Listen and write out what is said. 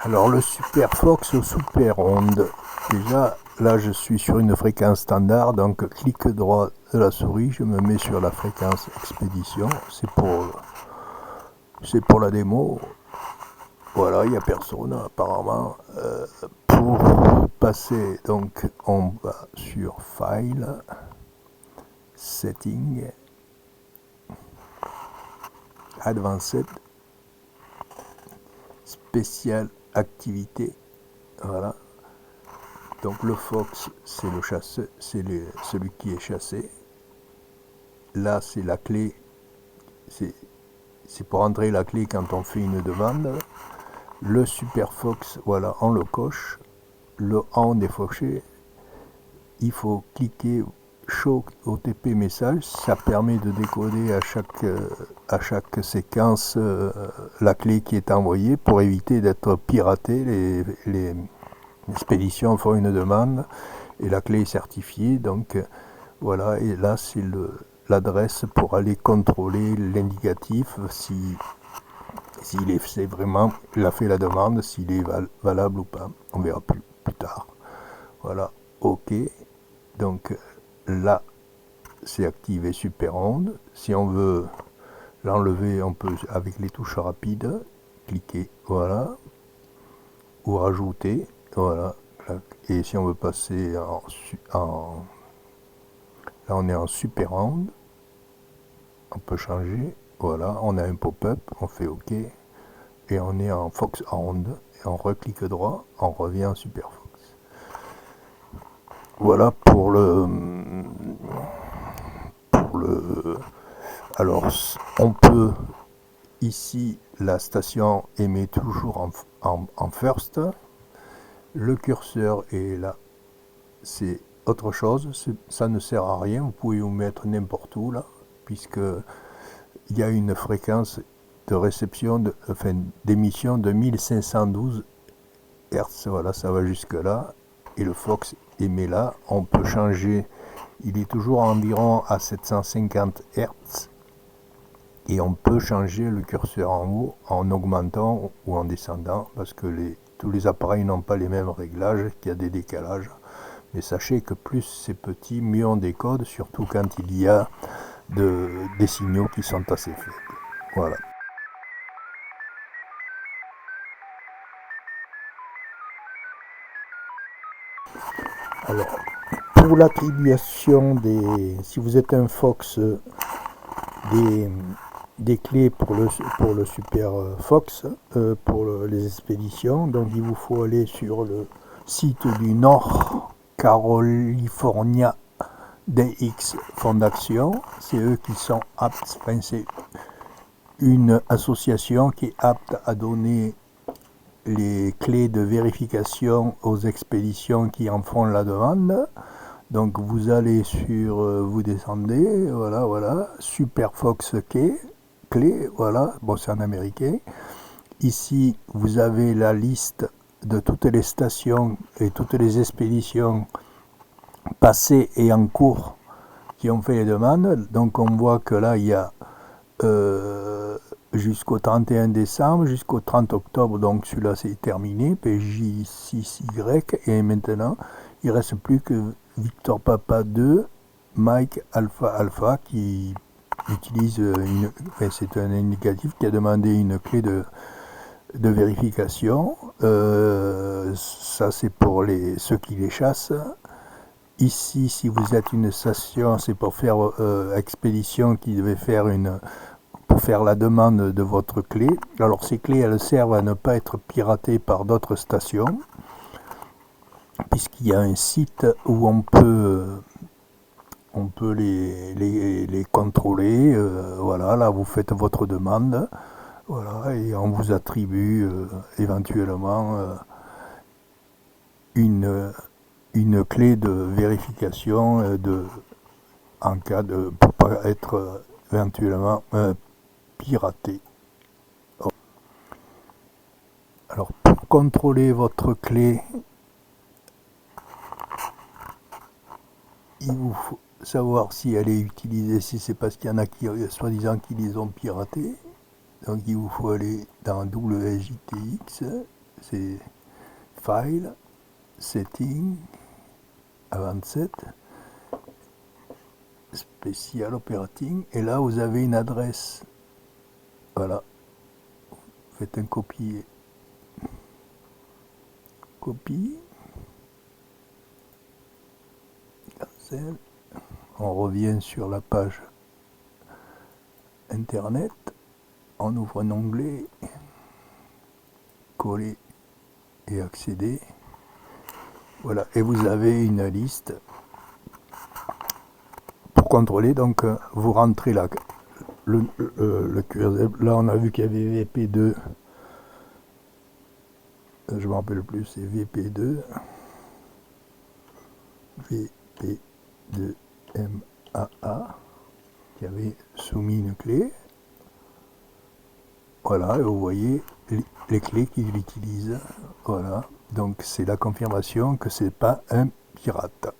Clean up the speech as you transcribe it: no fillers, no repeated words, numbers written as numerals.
Alors le Super Fox au Super Onde, déjà là je suis sur une fréquence standard, donc clic droit de la souris, je me mets sur la fréquence expédition, c'est pour la démo, voilà, il n'y a personne apparemment. Pour passer, donc on va sur File, Setting, Advanced, Spécial Activité, voilà. Donc le Fox, c'est le chasseur, celui qui est chassé. Là, c'est la clé, c'est pour entrer la clé quand on fait une demande. Le Super Fox, voilà, on le coche. Le on est fauché. Il faut cliquer Show OTP message. Ça permet de décoder à chaque séquence la clé qui est envoyée pour éviter d'être piraté. Les expéditions font une demande et la clé est certifiée, donc voilà, et là c'est l'adresse pour aller contrôler l'indicatif s'il est vraiment, il a fait la demande, s'il est valable ou pas. On verra plus tard. Voilà, ok. Donc là c'est activé Super Onde. Si on veut l'enlever, on peut avec les touches rapides cliquer, voilà, ou rajouter, voilà. Et si on veut passer là on est en Super Onde, on peut changer, voilà, on a un pop-up, on fait OK, et on est en Fox Onde, et on reclique droit, on revient en Super Fox. Voilà pour le alors on peut ici, la station émet toujours en first, le curseur est là, c'est autre chose, ça ne sert à rien, vous pouvez vous mettre n'importe où là, puisque il y a une fréquence de réception, d'émission de 1512 Hz, voilà, ça va jusque là, et le Fox émet là, on peut changer, il est toujours environ à 750 Hz, et on peut changer le curseur en haut en augmentant ou en descendant, parce que tous les appareils n'ont pas les mêmes réglages, qu'il y a des décalages. Mais sachez que plus c'est petit, mieux on décode, surtout quand il y a des signaux qui sont assez faibles. Voilà. Alors, pour l'attribution si vous êtes un Fox, des clés pour le Super Fox, pour les expéditions, donc il vous faut aller sur le site du Nord California DX Foundation, c'est eux qui sont aptes, enfin c'est une association qui est apte à donner les clés de vérification aux expéditions qui en font la demande. Donc vous allez sur, vous descendez, voilà, Super Fox clé, voilà, bon c'est en américain. Ici vous avez la liste de toutes les stations et toutes les expéditions passées et en cours qui ont fait les demandes. Donc on voit que là il y a jusqu'au 31 décembre, jusqu'au 30 octobre, donc celui-là c'est terminé, PJ6Y, et maintenant il ne reste plus que Victor Papa 2, Mike Alpha Alpha qui utilise c'est un indicatif qui a demandé une clé de vérification, ça c'est pour ceux qui les chassent. Ici, si vous êtes une station, c'est pour faire expédition qui devait faire pour faire la demande de votre clé. Alors ces clés, elles servent à ne pas être piratées par d'autres stations, puisqu'il y a un site où on peut les contrôler. Voilà, là vous faites votre demande, voilà, et on vous attribue éventuellement une clé de vérification en cas de pour pas être éventuellement piraté. Alors pour contrôler votre clé, il vous faut savoir si elle est utilisée, si c'est parce qu'il y en a qui soi-disant qui les ont piratées. Donc il vous faut aller dans WJTX, c'est File, Setting, Advanced, Special Operating, et là vous avez une adresse. Voilà, faites un copier. Copie. Cancel. On revient sur la page internet. On ouvre un onglet. Coller et accéder. Voilà, et vous avez une liste pour contrôler. Donc vous rentrez là le curseur. Là on a vu qu'il y avait VP2. Je ne me rappelle plus, c'est VP2. VP2MAA qui avait soumis une clé. Voilà, et vous voyez les clés qu'il utilise. Voilà, donc c'est la confirmation que c'est pas un pirate.